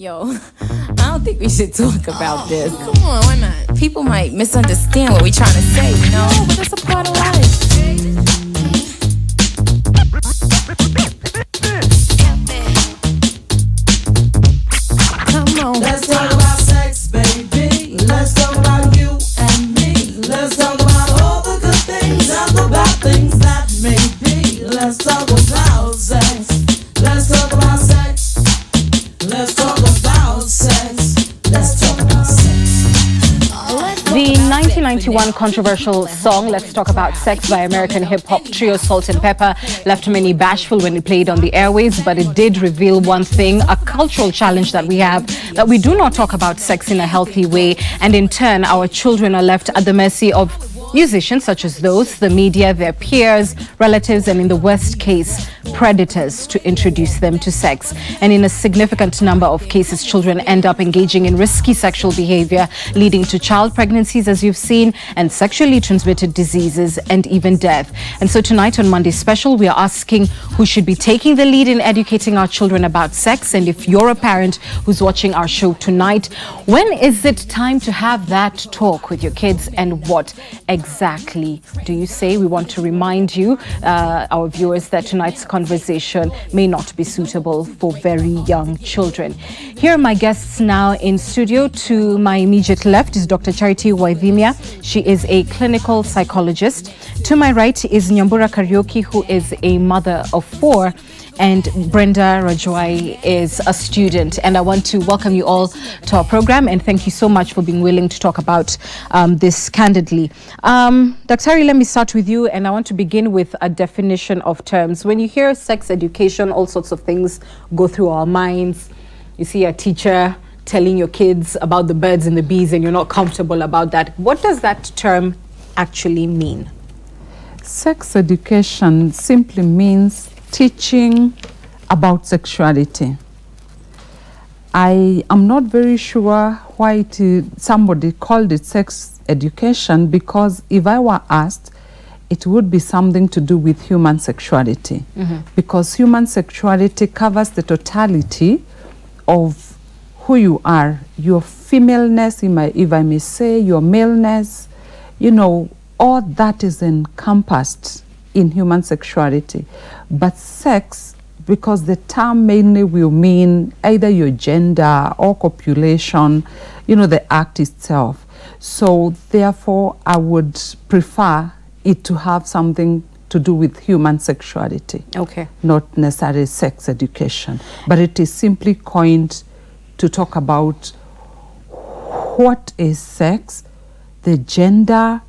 Yo, I don't think we should talk about this. Come on, why not? People might misunderstand what we're trying to say, you know? But that's a part of life. Come on. Let's talk about sex, baby. Let's talk about you and me. Let's talk about all the good things and the bad things that may be. Let's talk about sex. Let's talk about sex. Let's talk about sex. Let's talk about sex. The 1991 controversial song Let's Talk About Sex by American hip-hop trio Salt and Pepper left many bashful when it played on the airwaves, but it did reveal one thing, a cultural challenge that we have, that we do not talk about sex in a healthy way, and in turn our children are left at the mercy of musicians such as those, the media, their peers, relatives, and in the worst case, predators to introduce them to sex. And in a significant number of cases, children end up engaging in risky sexual behavior, leading to child pregnancies, as you've seen, and sexually transmitted diseases and even death. And so tonight on Monday Special, we are asking who should be taking the lead in educating our children about sex. And if you're a parent who's watching our show tonight, when is it time to have that talk with your kids, and what exactly do you say? We want to remind you, our viewers, that tonight's conversation may not be suitable for very young children. Here are my guests now in studio. To my immediate left is Dr. Charity Waithimia. She is a clinical psychologist. To my right is Nyambura Karaoke, who is a mother of 4. And Brenda Rajwai is a student. And I want to welcome you all to our program, and thank you so much for being willing to talk about this candidly. Dr. let me start with you, and I want to begin with a definition of terms. When you hear sex education, all sorts of things go through our minds. You see a teacher telling your kids about the birds and the bees, and you're not comfortable about that. What does that term actually mean? Sex education simply means teaching about sexuality. I am not very sure why somebody called it sex education, because if I were asked, it would be something to do with human sexuality. Because human sexuality covers the totality of who you are, your femaleness, if I may say, your maleness, you know, all that is encompassed in human sexuality. But sex, because the term mainly will mean either your gender or copulation, you know, the act itself. So therefore, I would prefer it to have something to do with human sexuality. Okay. Not necessarily sex education. But it is simply coined to talk about what is sex, the gender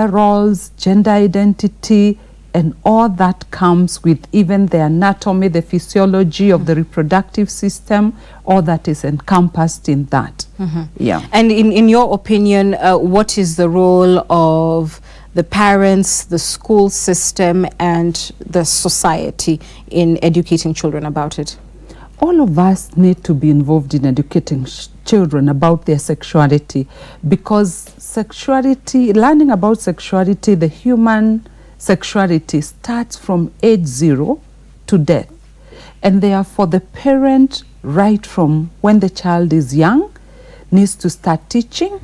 roles, gender identity, and all that comes with even the anatomy, the physiology of the reproductive system, all that is encompassed in that. Yeah. And in your opinion, what is the role of the parents, the school system, and the society in educating children about it? All of us need to be involved in educating children about their sexuality, because sexuality, learning about sexuality, the human sexuality, starts from age 0 to death. And therefore the parent, right from when the child is young, needs to start teaching.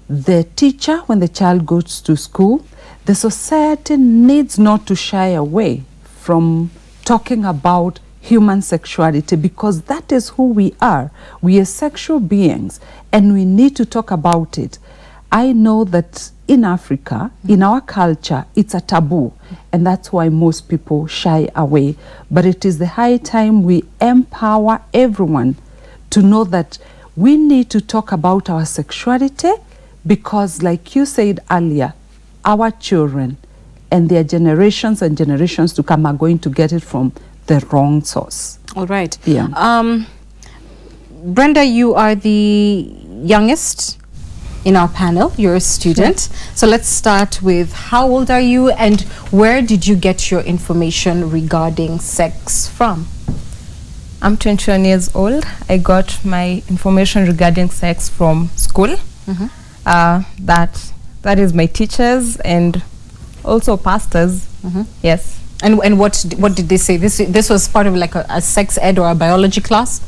The teacher, when the child goes to school, the society needs not to shy away from talking about human sexuality, because that is who we are. We are sexual beings, and we need to talk about it. I know that in Africa, in our culture, it's a taboo, and that's why most people shy away. But it is the high time we empower everyone to know that we need to talk about our sexuality, because like you said earlier, our children and their generations and generations to come are going to get it from the wrong source. All right. Yeah. Brenda, you are the youngest in our panel. You're a student. So let's start with, how old are you, and where did you get your information regarding sex from? I'm 21 years old. I got my information regarding sex from school. That is my teachers and also pastors. Yes. And what did they say? This was part of like a sex ed or a biology class?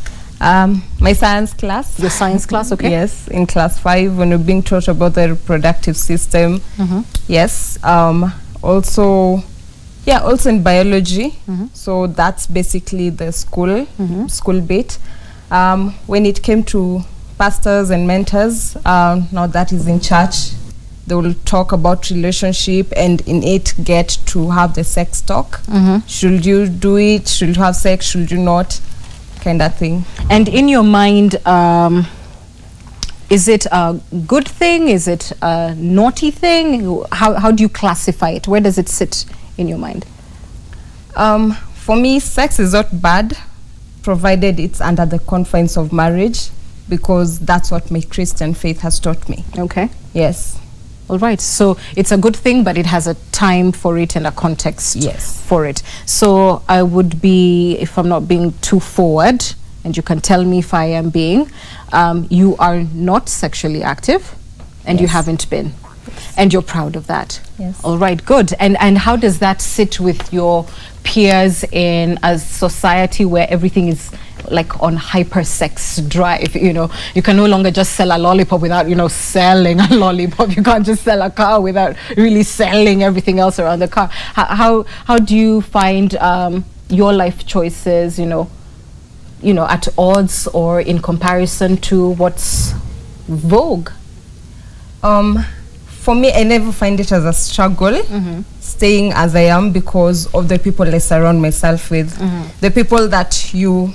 My science class. Your science class, okay. Yes, in class 5 when we're being taught about the reproductive system. Yes. Also in biology. So that's basically the school bit. When it came to pastors and mentors, now that is in church. They will talk about relationship and in it get to have the sex talk. Should you do it? Should you have sex? Should you not? Kind of thing. And in your mind, is it a good thing? Is it a naughty thing? How do you classify it? Where does it sit in your mind? For me, sex is not bad, provided it's under the confines of marriage, because that's what my Christian faith has taught me. Okay. Yes. All right. So it's a good thing, but it has a time for it and a context for it. So I would be, if I'm not being too forward, and you can tell me if I am being, you are not sexually active and you haven't been. And you're proud of that. Yes. All right, good. And how does that sit with your peers in a society where everything is like on hyper sex drive? You know, you can no longer just sell a lollipop without, you know, selling a lollipop. You can't just sell a car without really selling everything else around the car. How do you find your life choices, you know, at odds or in comparison to what's vogue? For me, I never find it as a struggle, staying as I am, because of the people I surround myself with. The people that you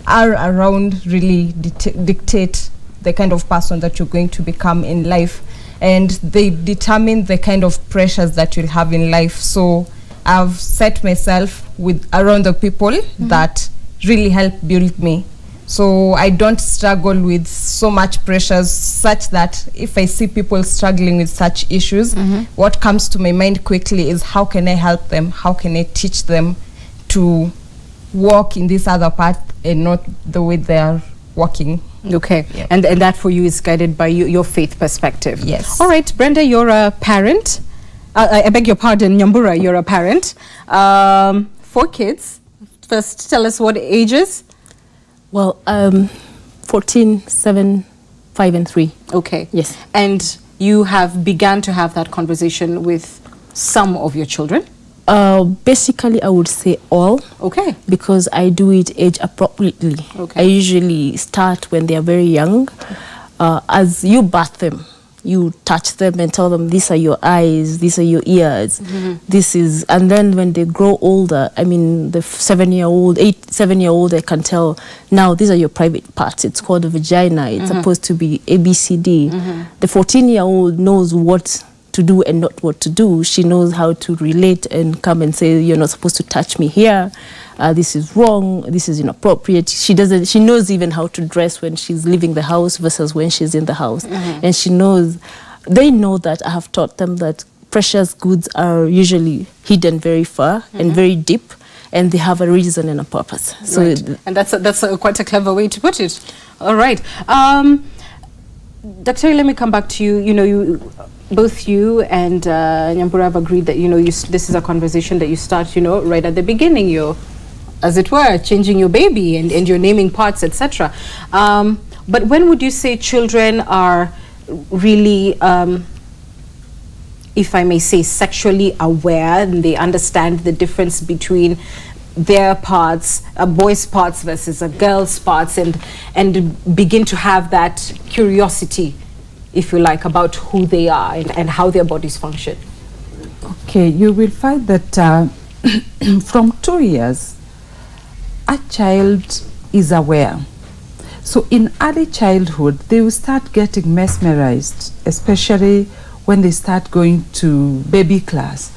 are around really dictate the kind of person that you're going to become in life, and they determine the kind of pressures that you'll have in life. So I've set myself around the people that really help build me. So I don't struggle with so much pressures, such that if I see people struggling with such issues, what comes to my mind quickly is, how can I help them? How can I teach them to walk in this other path and not the way they are walking? Okay. Yep. And that for you is guided by your faith perspective. Yes. All right, Brenda, you're a parent. I beg your pardon, Nyambura, you're a parent. 4 kids. First, tell us what ages. Well, 14, 7, 5, and 3. Okay. Yes. And you have begun to have that conversation with some of your children? Basically, I would say all. Okay. Because I do it age appropriately. Okay. I usually start when they are very young. As you birth them, you touch them and tell them, these are your eyes, these are your ears, this is, and then when they grow older, I mean, the 7-year-old, 7-year-old, I can tell, now these are your private parts. It's called the vagina. It's supposed to be ABCD. The 14-year-old knows what to do and not what to do. She knows how to relate and come and say, you're not supposed to touch me here. This is wrong. This is inappropriate. She knows even how to dress when she's leaving the house versus when she's in the house. And they know that I have taught them that precious goods are usually hidden very far and very deep, and they have a reason and a purpose. So, right. And that's quite a clever way to put it. All right. Dr. Let me come back to you. You know, both you and Nyambura have agreed that, you know, this is a conversation that you start, you know, right at the beginning. You're, as it were, changing your baby and you're naming parts, etc. But when would you say children are really, if I may say, sexually aware, and they understand the difference between their parts, a boy's parts versus a girl's parts, and begin to have that curiosity, if you like, about who they are and how their bodies function? Okay, you will find that from 2 years, a child is aware. So in early childhood, they will start getting mesmerized, especially when they start going to baby class,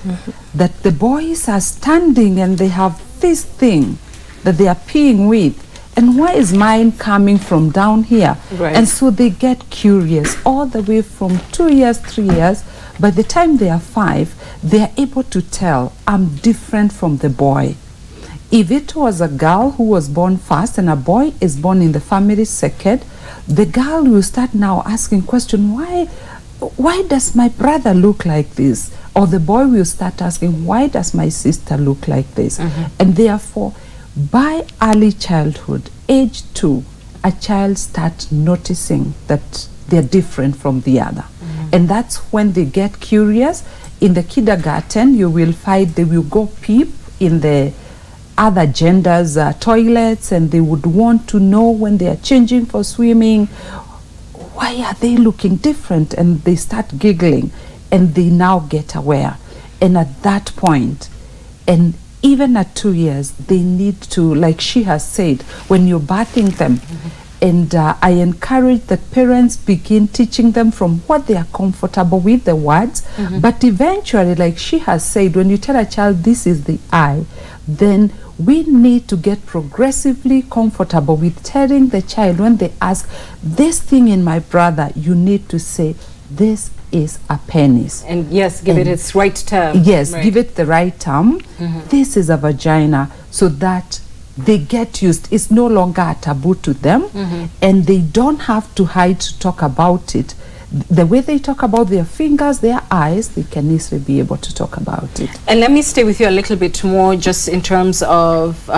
that the boys are standing and they have this thing that they are peeing with. And why is mine coming from down here? Right. And so they get curious all the way from 2 years, 3 years. By the time they are 5, they are able to tell, I'm different from the boy. If it was a girl who was born first and a boy is born in the family second, the girl will start now asking question, why does my brother look like this? Or the boy will start asking, why does my sister look like this? And therefore, by early childhood, age 2, a child starts noticing that they're different from the other. And that's when they get curious. In the kindergarten, you will find they will go peep in the other genders' toilets, and they would want to know when they are changing for swimming, why are they looking different? And they start giggling, and they now get aware. And at that point, and even at 2 years, they need to, like she has said, when you're bathing them, and I encourage that parents begin teaching them from what they are comfortable with, the words. But eventually, like she has said, when you tell a child this is the eye, then we need to get progressively comfortable with telling the child when they ask, this thing in my brother, you need to say, this is a penis. And yes, give it its right term. Yes, Right. give it the right term. This is a vagina, so that they get used. It's no longer a taboo to them, and they don't have to hide to talk about it. The way they talk about their fingers, their eyes, they can easily be able to talk about it. And let me stay with you a little bit more just in terms of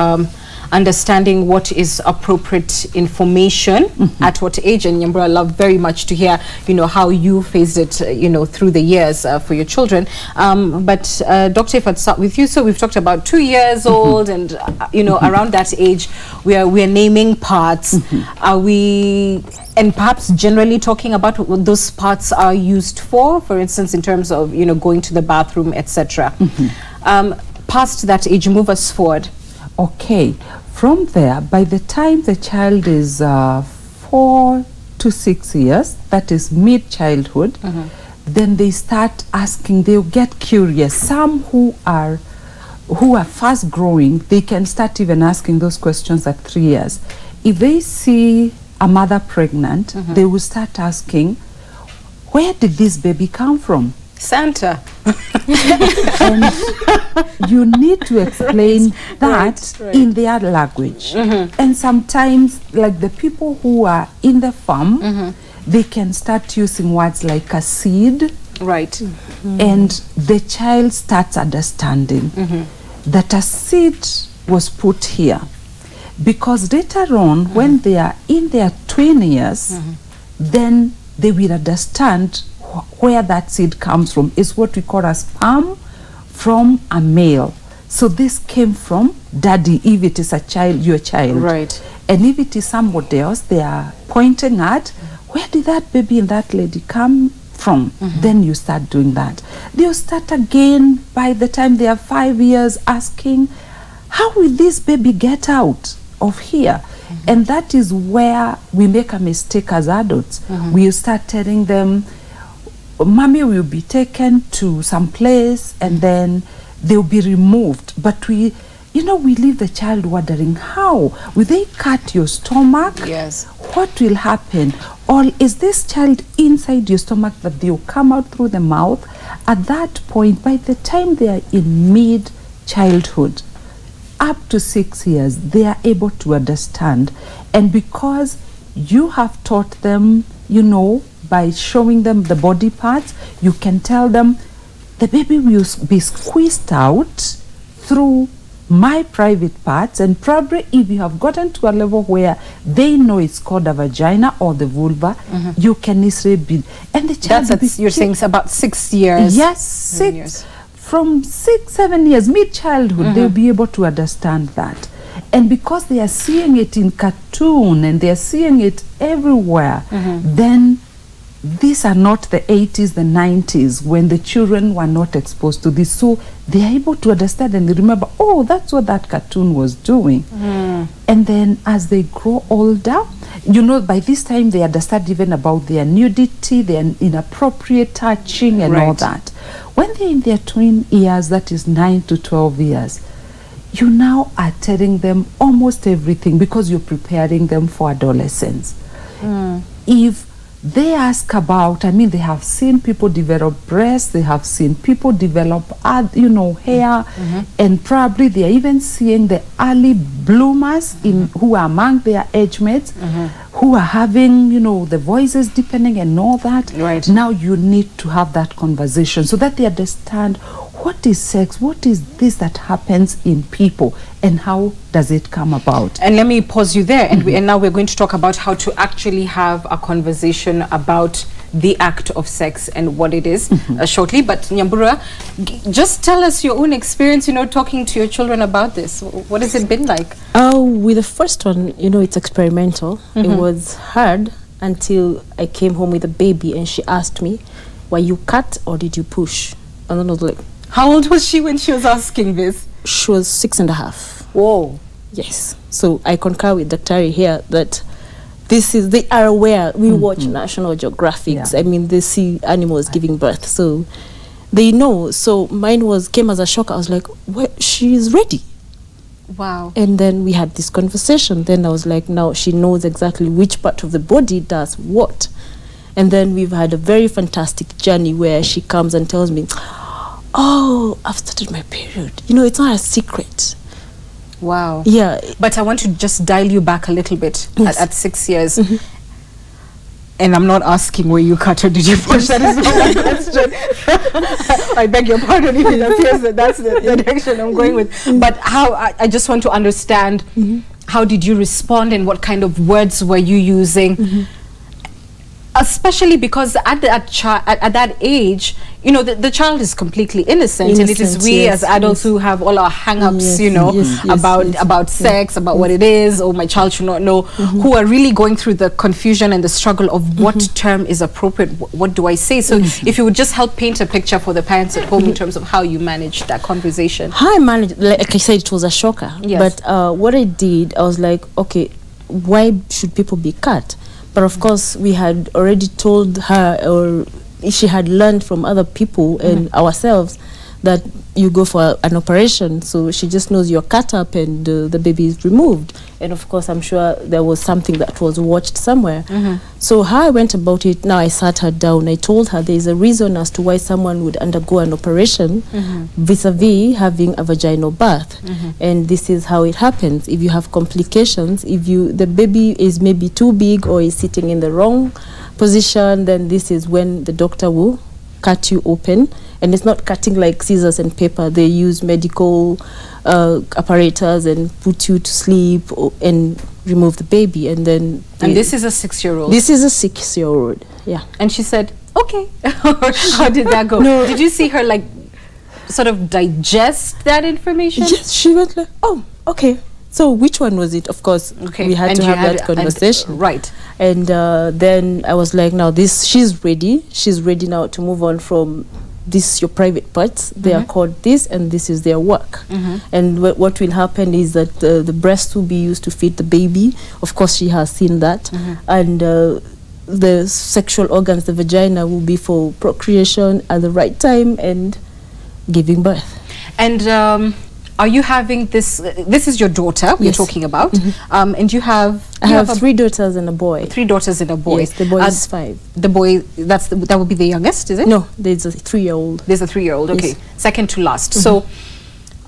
understanding what is appropriate information at what age. And Nyambura, I love very much to hear, you know, how you faced it, you know, through the years for your children. But Doctor, if I'd start with you, so we've talked about 2 years old, and you know, around that age, we are naming parts. Are we, and perhaps generally talking about what those parts are used for instance, in terms of, you know, going to the bathroom, etc. Past that age, move us forward. Okay, from there, by the time the child is 4 to 6 years, that is mid-childhood, then they start asking, they'll get curious. Some who are fast growing, they can start even asking those questions at 3 years. If they see a mother pregnant, they will start asking, where did this baby come from? Santa. And you need to explain that in their language. And sometimes, like the people who are in the farm, they can start using words like a seed. Right. And the child starts understanding that a seed was put here. Because later on, when they are in their 20 years, then they will understand where that seed comes from. Is what we call a sperm from a male. So this came from daddy, if it is a child, your child. Right. And if it is somebody else, they are pointing at, where did that baby and that lady come from? Then you start doing that. They'll start again by the time they are 5 years asking, how will this baby get out of here? And that is where we make a mistake as adults. We start telling them, mommy will be taken to some place and then they'll be removed. But we leave the child wondering, how? Will they cut your stomach? Yes. What will happen? Or is this child inside your stomach that they'll come out through the mouth? At that point, by the time they are in mid-childhood, up to 6 years, they are able to understand. And because you have taught them, you know, by showing them the body parts, you can tell them the baby will be squeezed out through my private parts, and probably if you have gotten to a level where they know it's called a vagina or the vulva, you can easily be, and the child That's you're saying it's about 6 years. Yes, 6 years. From 6, 7 years, mid-childhood, they'll be able to understand that. And because they are seeing it in cartoon and they are seeing it everywhere, then these are not the 80s, the 90s, when the children were not exposed to this. So they are able to understand and they remember, oh, that's what that cartoon was doing. And then as they grow older, you know, by this time they understand even about their nudity, their inappropriate touching and all that. When they're in their twin years, that is 9 to 12 years, you now are telling them almost everything because you're preparing them for adolescence. If they ask about, I mean, they have seen people develop breasts, they have seen people develop, you know, hair, and probably they are even seeing the early bloomers who are among their age mates, who are having, you know, the voices deepening and all that. Right. Now you need to have that conversation so that they understand what is sex? What is this that happens in people, and how does it come about? And let me pause you there, and, and now we're going to talk about how to actually have a conversation about the act of sex and what it is shortly. But Nyambura, just tell us your own experience, you know, talking to your children about this. What has it been like? With the first one, you know, it's experimental. It was hard until I came home with a baby and she asked me, were you cut or did you push? And then I was like, how old was she when she was asking this? She was 6.5. Whoa. Yes. So I concur with Dr. here that this is, they are aware. We watch National Geographic. I mean, they see animals giving birth. So they know. So mine came as a shock. I was like, she is ready. Wow. And then we had this conversation. Then I was like, now she knows exactly which part of the body does what. And then we've had a very fantastic journey where she comes and tells me, oh, I've started my period. You know, it's not a secret. Wow. Yeah. But I want to just dial you back a little bit. Yes. At 6 years. And I'm not asking where you cut or did you push. That is not my question. I beg your pardon if it appears that that's the direction I'm going with. But how, I just want to understand, how did you respond and what kind of words were you using? Especially because at that age, you know, the child is completely innocent, and it is we as adults who have all our hang-ups, you know, about sex, about what it is, or my child should not know, who are really going through the confusion and the struggle of what term is appropriate, what do I say? So if you would just help paint a picture for the parents at home in terms of how you managed that conversation. How I managed, like I said, it was a shocker. Yes. But what I did, I was like, okay, why should people be cut? But of course, we had already told her, or she had learned from other people and ourselves, that you go for an operation. So she just knows you're cut up and the baby is removed. And of course, I'm sure there was something that was watched somewhere. So how I went about it, now I sat her down. I told her there is a reason as to why someone would undergo an operation vis-a-vis having a vaginal birth. And this is how it happens. If you have complications, if the baby is maybe too big or is sitting in the wrong position, then this is when the doctor will cut you open. And it's not cutting like scissors and paper. They use medical apparatus and put you to sleep and remove the baby. And then... And this is a 6-year-old? This is a 6-year-old, yeah. And she said, okay. How did that go? No. Did you see her, like, sort of digest that information? Yes, she went like, oh, okay. So which one was it? Of course, we had to have that conversation. Right. And then I was like, now she's ready. She's ready now to move on from this, your private parts. They are called this, and this is their work. And what will happen is that the breast will be used to feed the baby. Of course, she has seen that. And the sexual organs, the vagina, will be for procreation at the right time and giving birth. And are you having this? This is your daughter we're talking about, and you have. I have 3 daughters and a boy. 3 daughters and a boy. Yes, the boy is 5. The boy, that would be the youngest, is it? No, there's a 3-year-old. There's a 3-year-old. Okay, Yes. second to last. So,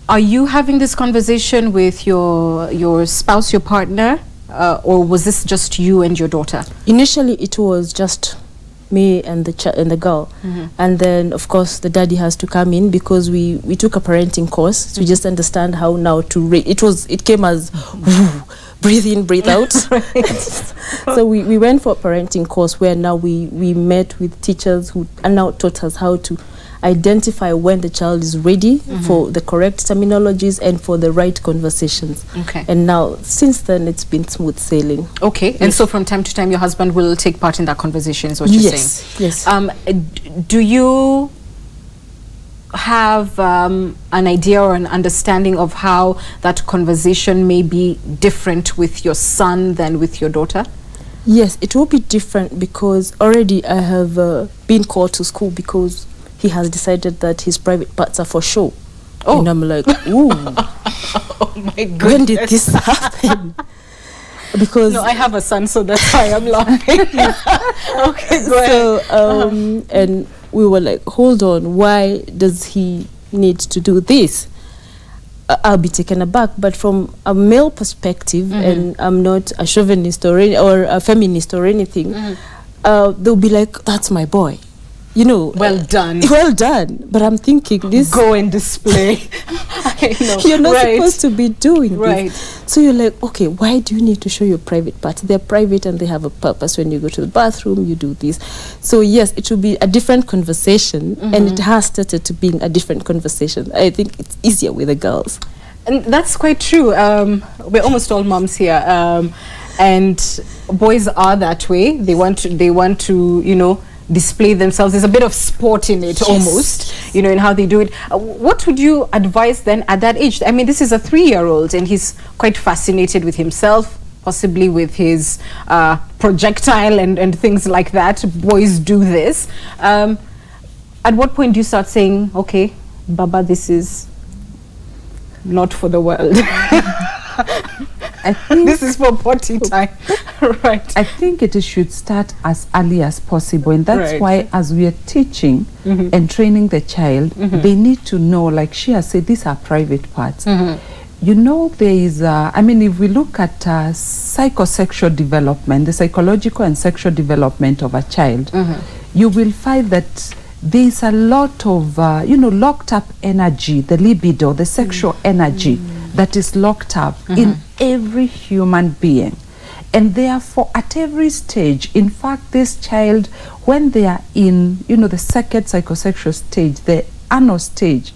are you having this conversation with your spouse, your partner, or was this just you and your daughter? Initially, it was just me and the girl, and then of course the daddy has to come in because we took a parenting course to just understand how now to it came as breathe in, breathe out. So we went for a parenting course where now we met with teachers who now taught us how to identify when the child is ready for the correct terminologies and for the right conversations. Okay. And now since then it's been smooth sailing. Okay. And so from time to time your husband will take part in that conversation, is what you're saying? Yes. Do you have an idea or an understanding of how that conversation may be different with your son than with your daughter? Yes, it will be different because already I have been called to school because he has decided that his private parts are for show. Oh. And I'm like, ooh. Oh my goodness. When did this happen? Because no, I have a son, so that's why I'm laughing. Okay, go ahead. So, and we were like, hold on, why does he need to do this? I'll be taken aback. But from a male perspective, and I'm not a chauvinist or a feminist or anything, they'll be like, that's my boy. you know, Well done. well done. But I'm thinking this. Go and display. I know. You're not Right. supposed to be doing Right. this. So you're like, okay, why do you need to show your private parts? They're private and they have a purpose. When you go to the bathroom, you do this. So yes, it will be a different conversation, and it has started to being a different conversation. I think it's easier with the girls. And that's quite true. We're almost all moms here, and boys are that way. They want to, you know, display themselves. There's a bit of sport in it, almost, you know, in how they do it. What would you advise then at that age? I mean, this is a 3-year-old, and he's quite fascinated with himself, possibly with his projectile and things like that. Boys do this. At what point do you start saying, okay, Baba, this is not for the world? I think This is for potty time. Right. I think it should start as early as possible, and that's Right. why, as we are teaching and training the child, they need to know, like she has said, these are private parts. You know, there is, I mean, if we look at psychosexual development, the psychological and sexual development of a child, you will find that there is a lot of, you know, locked up energy, the libido, the sexual energy that is locked up in every human being. And therefore, at every stage, in fact, this child, when they are in, you know, the second psychosexual stage, the anal stage,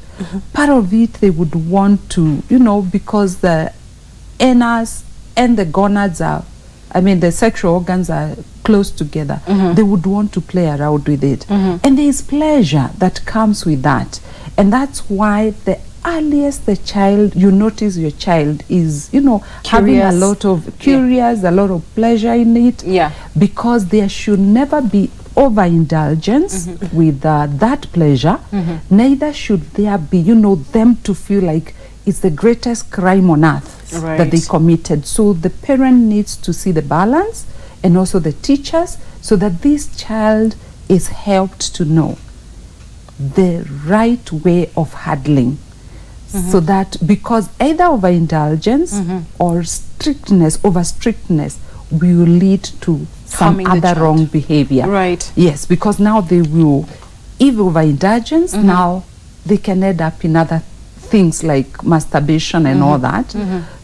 part of it they would want to, you know, because the anus and the gonads are, I mean, the sexual organs are close together, they would want to play around with it. And there is pleasure that comes with that. And that's why the earliest the child, you notice your child is, you know, having a Curious. lot of curious, a lot of pleasure in it. Yeah. Because there should never be overindulgence with that pleasure. Neither should there be, you know, them to feel like it's the greatest crime on earth that they Right. committed. So the parent needs to see the balance, and also the teachers, so that this child is helped to know the right way of handling. So that, because either overindulgence or strictness, over strictness, will lead to some Harming the other child. wrong behavior. Right. Yes, because now they will, if overindulgence, now they can end up in other things like masturbation and all that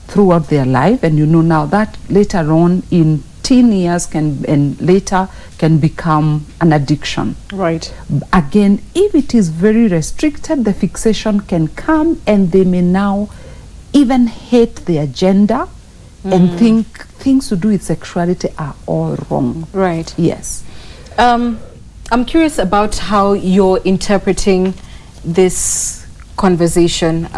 throughout their life. And you know, now that later on in teen years can, and later can become an addiction. Right. Again, if it is very restricted, the fixation can come, and they may now even hate their gender and think things to do with sexuality are all wrong. Right. Yes. I'm curious about how you're interpreting this conversation.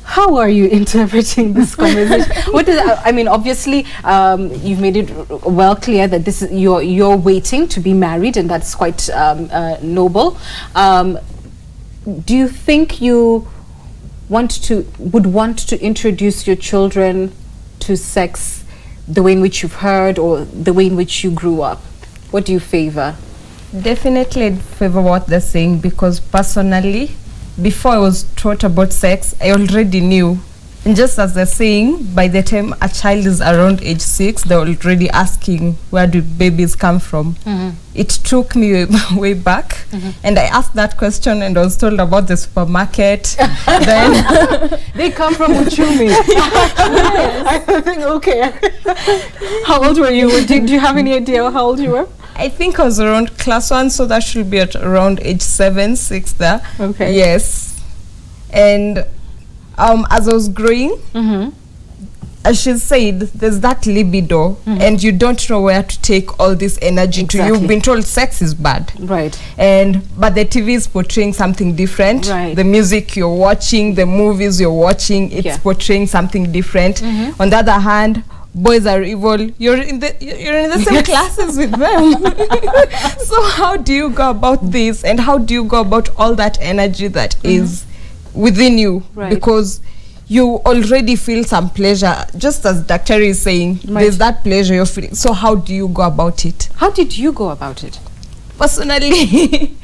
How are you interpreting this conversation? What is? I mean, obviously, you've made it well clear that this is you're waiting to be married, and that's quite noble. Do you think you would want to introduce your children to sex the way in which you've heard, or the way in which you grew up? What do you favor? Definitely I'd favor what they're saying, because personally, before I was taught about sex, I already knew. And just as they're saying, by the time a child is around age 6, they're already asking, where do babies come from? It took me way back, and I asked that question, and I was told about the supermarket. Then They come from Uchumi. I think, okay. How old were you? Do you have any idea how old you were? I think I was around class 1, so that should be at around age 7, 6 there. Okay. Yes. And as I was growing, as she said, there's that libido, and you don't know where to take all this energy to. Exactly. You've been told sex is bad. Right. But the TV is portraying something different. Right. The music you're watching, the movies you're watching, it's portraying something different. On the other hand, boys are evil. You're in the same classes with them. So how do you go about this, and how do you go about all that energy that is within you? Right. Because you already feel some pleasure, just as Dr. is saying, there's that pleasure you're feeling. So how do you go about it? How did you go about it? Personally,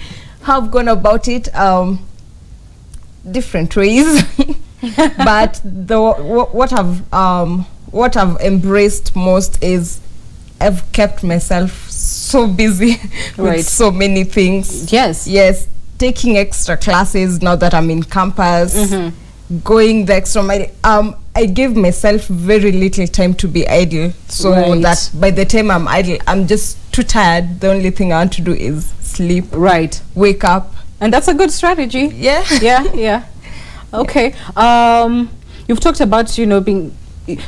how I've gone about it, different ways. But what I've embraced most is I've kept myself so busy Right. with so many things. Yes. Yes, taking extra classes now that I'm in campus, going the extra mile. I give myself very little time to be idle, so Right. that by the time I'm idle, I'm just too tired. The only thing I want to do is sleep, Right. wake up. And that's a good strategy. Yeah. Yeah. Okay. You've talked about, being,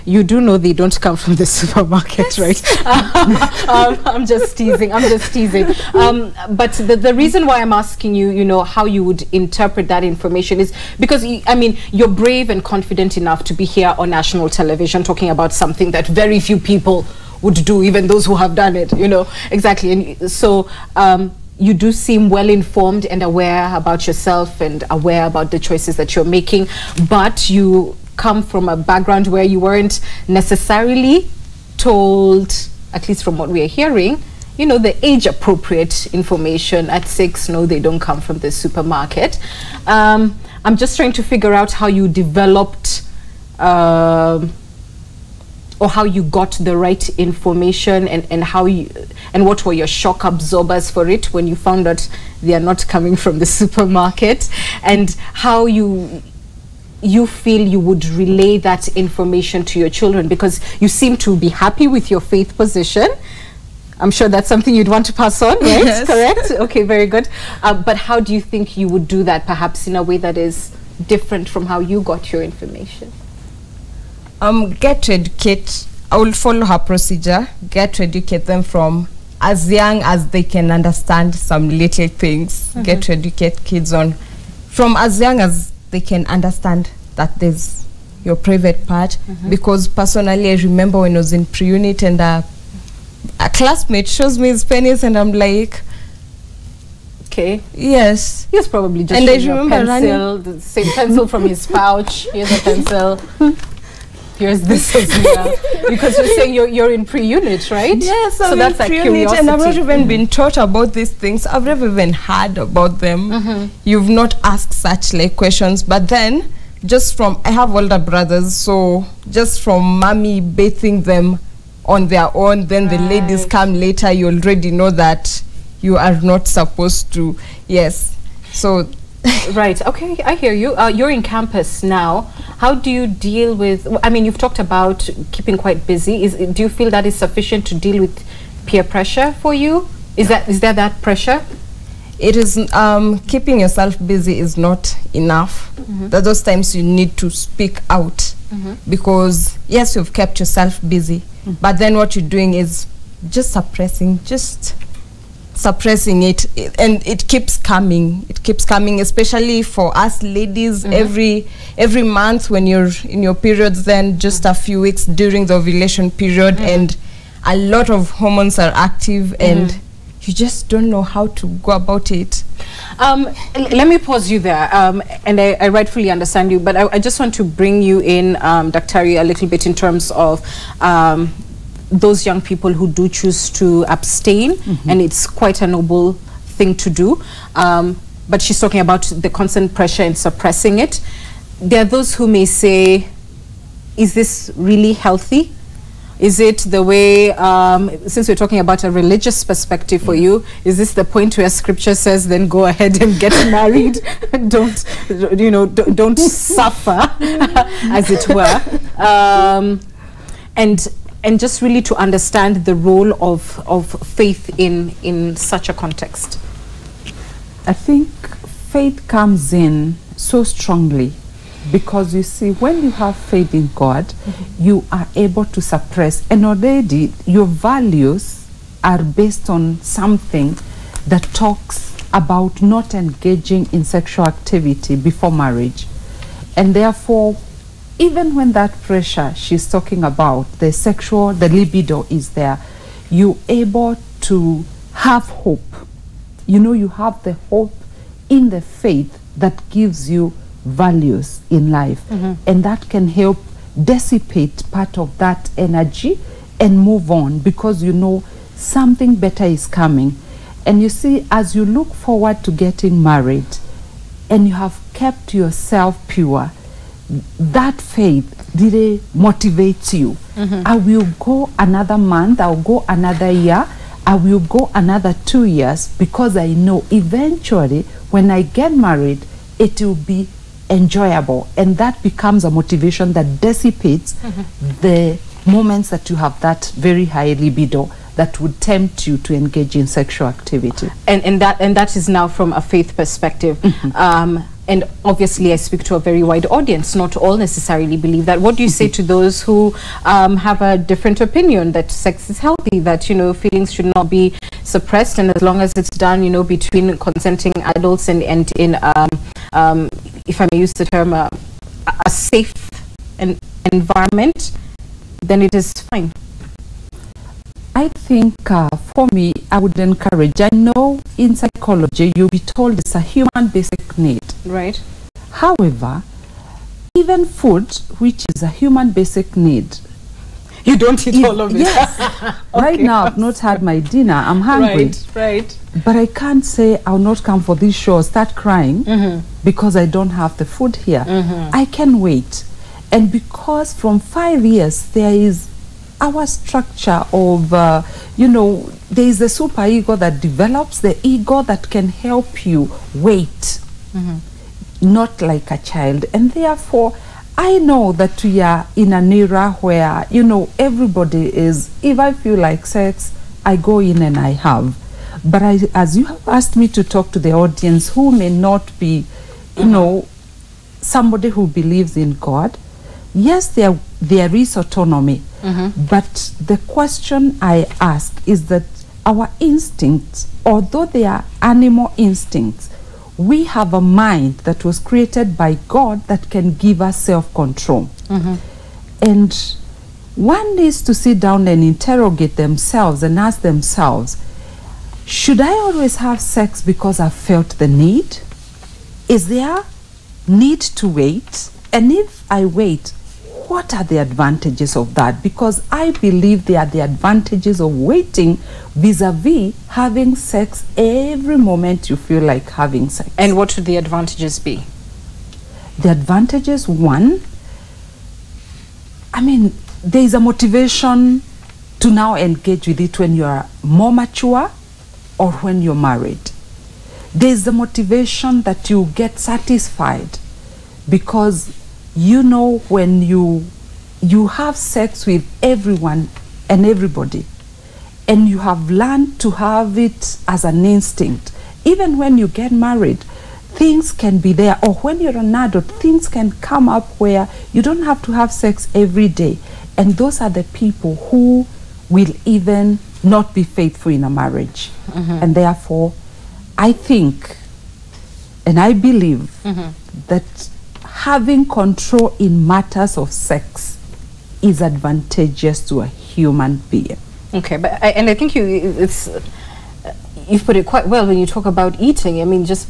you do know they don't come from the supermarket, right? I'm just teasing. But the reason why I'm asking you, how you would interpret that information is because, you're brave and confident enough to be here on national television talking about something that very few people would do, even those who have done it, Exactly. And so, you do seem well informed and aware about yourself and aware about the choices that you're making, but you come from a background where you weren't necessarily told, at least from what we are hearing, the age appropriate information at 6. No, they don't come from the supermarket. I'm just trying to figure out how you developed or how you got the right information and how you, and what were your shock absorbers for it when you found out they are not coming from the supermarket, and how you feel you would relay that information to your children, because you seem to be happy with your faith position. I'm sure that's something you'd want to pass on, right? Yes. Correct? Okay, very good. But how do you think you would do that, perhaps in a way that is different from how you got your information? Get to educate. I will follow her procedure. Get to educate them from as young as they can understand some little things. Get to educate kids from as young as they can understand that there's your private part. Because personally, I remember when I was in pre-unit and a classmate shows me his penis and I'm like, Okay. yes. He was probably just And I showing you a remember pencil, the same pencil from his pouch. Here's a pencil. Here's this as well. Because you're saying you're in pre-unit, right? Yes, so I'm that's in a pre-unit curiosity. and I've not even been taught about these things. I've never even heard about them. You've not asked such questions, but then I have older brothers, so just from mommy bathing them on their own, then the ladies come later, you already know that you are not supposed to. Yes. So Right. Okay, I hear you. You're in campus now. How do you deal with, you've talked about keeping quite busy. Do you feel that is sufficient to deal with peer pressure for you? Is there that pressure? it is keeping yourself busy is not enough. That those times you need to speak out, because yes, you've kept yourself busy, but then what you're doing is just suppressing it, and it keeps coming, especially for us ladies. Every month when you're in your periods, then just a few weeks during the ovulation period, and a lot of hormones are active, and you just don't know how to go about it. Let me pause you there, and I rightfully understand you, but I just want to bring you in, Daktari, a little bit in terms of those young people who do choose to abstain, and it's quite a noble thing to do. But she's talking about the constant pressure and suppressing it. There are those who may say, is this really healthy? Is it the way, since we're talking about a religious perspective for you, is this the point where scripture says then go ahead and get married? don't suffer, as it were. And just really to understand the role of faith in such a context. I think faith comes in so strongly because you see, when you have faith in God, you are able to suppress, and already your values are based on something that talks about not engaging in sexual activity before marriage. And therefore, even when that pressure she's talking about, the libido is there, you're able to have hope. You know, you have the hope in the faith that gives you values in life, and that can help dissipate part of that energy and move on, because you know something better is coming. And you see, as you look forward to getting married and you have kept yourself pure, that faith really motivates you. I will go another month, I'll go another year, I will go another 2 years because I know eventually when I get married, it will be enjoyable. And that becomes a motivation that dissipates the moments that you have that very high libido that would tempt you to engage in sexual activity. And that is now from a faith perspective. And obviously I speak to a very wide audience. Not all necessarily believe that. What do you say to those who have a different opinion, that sex is healthy, that, you know, feelings should not be suppressed, and as long as it's done, you know, between consenting adults and in if I may use the term, a safe environment, then it is fine? I think for me, I would encourage, I know in psychology you'll be told it's a human basic need. Right. However, even food, which is a human basic need, you don't eat all of it. Yes. Right now I've not had my dinner, I'm hungry. Right. But I can't say I'll not come for this show, start crying because I don't have the food here. I can wait. And because from 5 years there is our structure of, you know, there is a super ego that develops, the ego that can help you wait, not like a child. And therefore, I know that we are in an era where, you know, everybody is, if I feel like sex, I go in and I have. But as you have asked me to talk to the audience who may not be, you know, somebody who believes in God, yes, there is autonomy. But the question I ask is that our instincts, although they are animal instincts, we have a mind that was created by God that can give us self-control. And one needs to sit down and interrogate themselves and ask themselves, should I always have sex because I felt the need? Is there need to wait? And if I wait, what are the advantages of that? Because I believe there are the advantages of waiting vis-a-vis having sex every moment you feel like having sex. And what should the advantages be? The advantages, one, I mean, there is a motivation to now engage with it when you are more mature or when you're married. There is the motivation that you get satisfied because you know when you have sex with everyone and everybody, and you have learned to have it as an instinct. Even when you get married, things can be there, or when you're an adult, things can come up where you don't have to have sex every day. And those are the people who will even not be faithful in a marriage. And therefore, I think, and I believe that having control in matters of sex is advantageous to a human being. Okay, but I think you've put it quite well when you talk about eating. I mean, just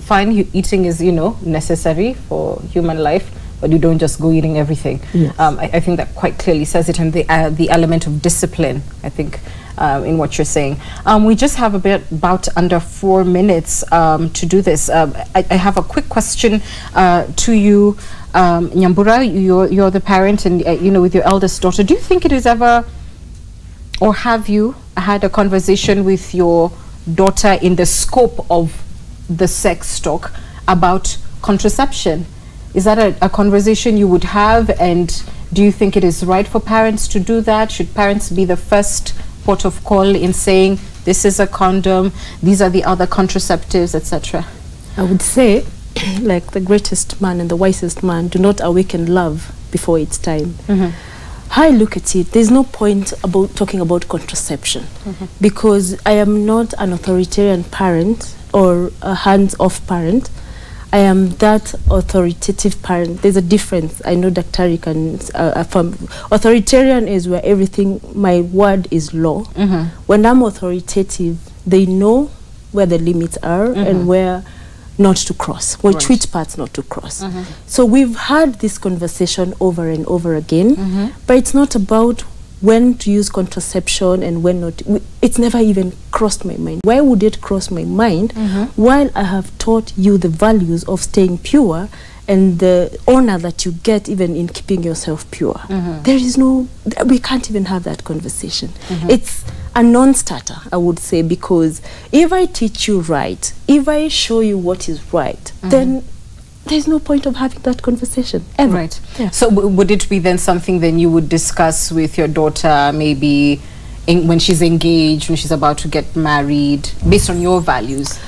fine, eating is, you know, necessary for human life, but you don't just go eating everything. Yes. I think that quite clearly says it, and the element of discipline, I think, in what you're saying. We just have about under 4 minutes to do this. I have a quick question to you, Nyambura. You're the parent, and you know, with your eldest daughter, do you think it is ever, or have you had a conversation with your daughter in the scope of the sex talk about contraception? Is that a conversation you would have, and do you think it is right for parents to do that? Should parents be the first port of call in saying, this is a condom, these are the other contraceptives, etc.? I would say, like the greatest man and the wisest man, do not awaken love before it's time. I look at it, there's no point about talking about contraception, because I am not an authoritarian parent or a hands-off parent. I am that authoritative parent. There's a difference. I know Daktari can affirm. Authoritarian is where everything, my word is law. When I'm authoritative, they know where the limits are and where not to cross, which parts not to cross. So we've had this conversation over and over again, but it's not about when to use contraception and when not. It's never even crossed my mind. Why would it cross my mind while I have taught you the values of staying pure and the honor that you get even in keeping yourself pure? There is no, we can't even have that conversation. a non-starter, I would say, because if I teach you right, if I show you what is right, then there's no point of having that conversation ever. Right. Yeah. So would it be then something then you would discuss with your daughter, maybe when she's engaged, when she's about to get married, based on your values?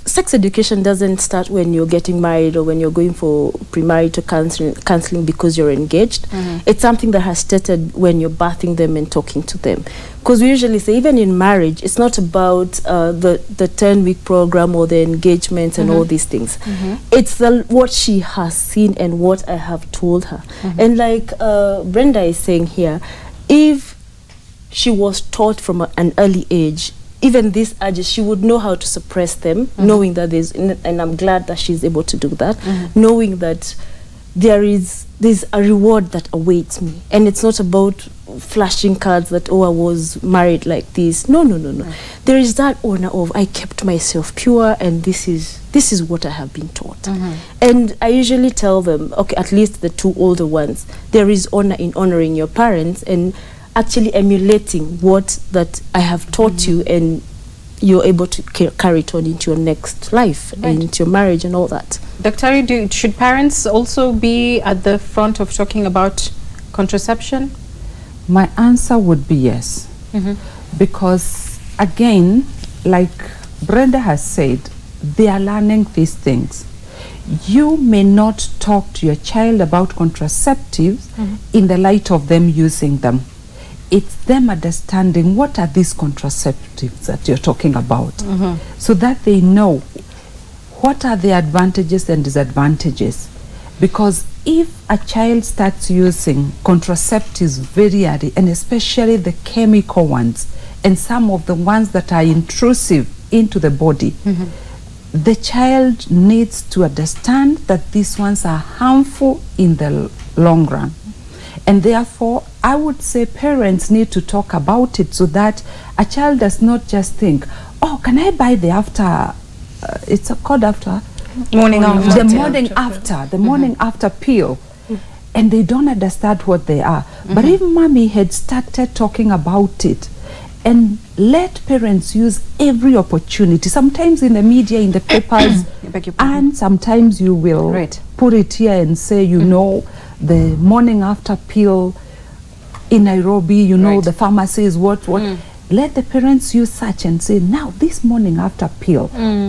Sex education doesn't start when you're getting married or when you're going for premarital counseling because you're engaged. It's something that has started when you're bathing them and talking to them. Because we usually say, even in marriage, it's not about the 10-week program or the engagement and all these things. It's what she has seen and what I have told her. And like Brenda is saying here, if she was taught from an early age, even these urges, she would know how to suppress them, knowing that and I'm glad that she's able to do that, knowing that there's a reward that awaits me. And it's not about flashing cards that, oh, I was married like this. No. There is that honor of, I kept myself pure, and this is what I have been taught. And I usually tell them, okay, at least the two older ones, there is honor in honoring your parents and actually emulating what that I have taught you, and you're able to carry it on into your next life and into your marriage and all that. Dr. Should parents also be at the front of talking about contraception? My answer would be yes. Because again, like Brenda has said, they are learning these things. You may not talk to your child about contraceptives in the light of them using them. It's them understanding what are these contraceptives that you're talking about, so that they know what are the advantages and disadvantages. Because if a child starts using contraceptives very early, and especially the chemical ones and some of the ones that are intrusive into the body, the child needs to understand that these ones are harmful in the long run. And therefore, I would say parents need to talk about it so that a child does not just think, oh, can I buy the after, it's called after? Morning after. The morning after, the morning after pill. And they don't understand what they are. But if mommy had started talking about it and let parents use every opportunity, sometimes in the media, in the papers, and sometimes you will put it here and say, you know, the morning after pill in Nairobi, you know, the pharmacies, what. Let the parents use such and say, now this morning after pill,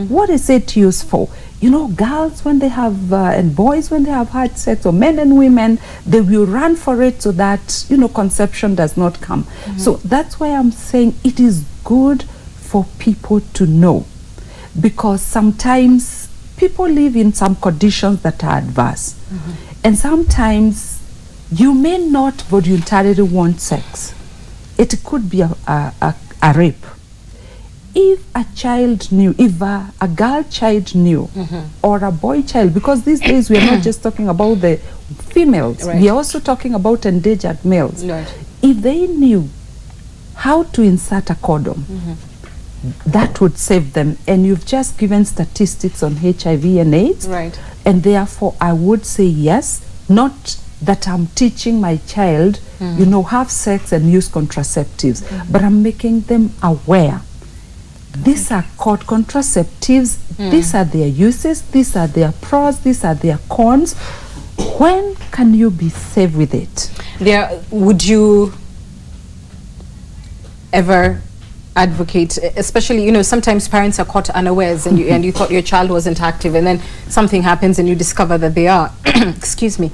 what is it used for? You know, girls when they have, and boys when they have had sex, or men and women, they will run for it so that, you know, conception does not come. So that's why I'm saying it is good for people to know, because sometimes people live in some conditions that are adverse. And sometimes you may not voluntarily want sex. It could be a rape. If a child knew, if a girl child knew, or a boy child, because these days we are not just talking about the females, we are also talking about endangered males. If they knew how to insert a condom, that would save them. And you've just given statistics on HIV and AIDS. And therefore, I would say yes, not that I'm teaching my child, you know, have sex and use contraceptives, but I'm making them aware. These are called contraceptives, these are their uses, these are their pros, these are their cons. When can you be safe with it? Would you ever advocate, especially, you know, sometimes parents are caught unawares and you thought your child wasn't active, and then something happens and you discover that they are. Excuse me.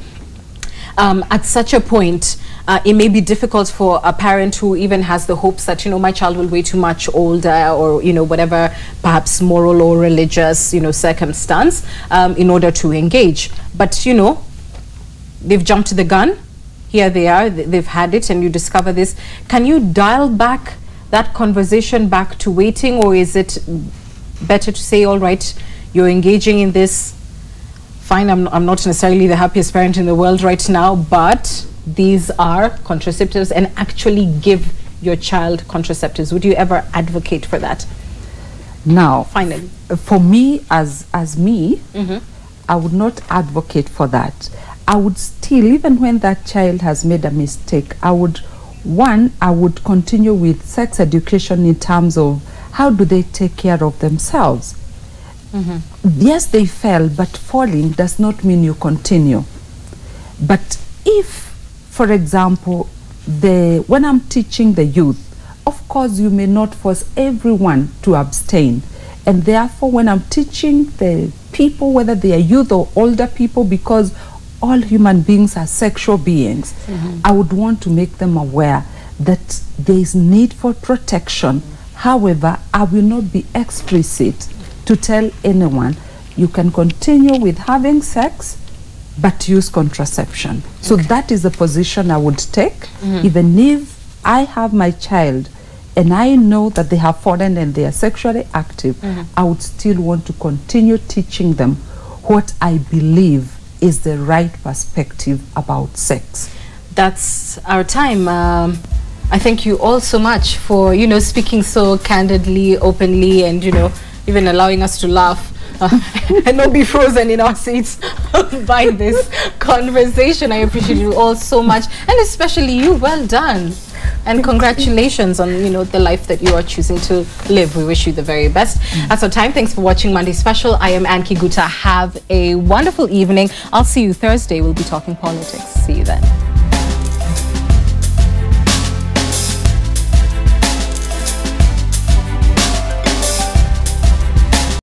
At such a point, it may be difficult for a parent who even has the hopes that, you know, my child will be too much older, or, you know, whatever perhaps moral or religious, you know, circumstance, in order to engage. But, you know, they've jumped to the gun. Here they are, they've had it, and you discover this. Can you dial back that conversation back to waiting, or is it better to say, all right, you're engaging in this, fine, I'm not necessarily the happiest parent in the world right now, but these are contraceptives, and actually give your child contraceptives? Would you ever advocate for that? Now, finally, for me, as me, I would not advocate for that. I would still, even when that child has made a mistake, I would One, I would continue with sex education in terms of how do they take care of themselves. Yes, they fell, but falling does not mean you continue. But if, for example, when I'm teaching the youth, of course you may not force everyone to abstain. And therefore, when I'm teaching the people, whether they are youth or older people, because all human beings are sexual beings, I would want to make them aware that there is need for protection. However, I will not be explicit to tell anyone, you can continue with having sex, but use contraception. So that is the position I would take. Even if I have my child and I know that they have fallen and they are sexually active, I would still want to continue teaching them what I believe is the right perspective about sex. That's our time. I thank you all so much for, speaking so candidly, openly, and, even allowing us to laugh and not be frozen in our seats by this conversation. I appreciate you all so much, and especially you. Well done. And congratulations on, the life that you are choosing to live. We wish you the very best. That's our time. Thanks for watching Monday Special. I am Ann Kiguta. Have a wonderful evening. I'll see you Thursday. We'll be talking politics. See you then.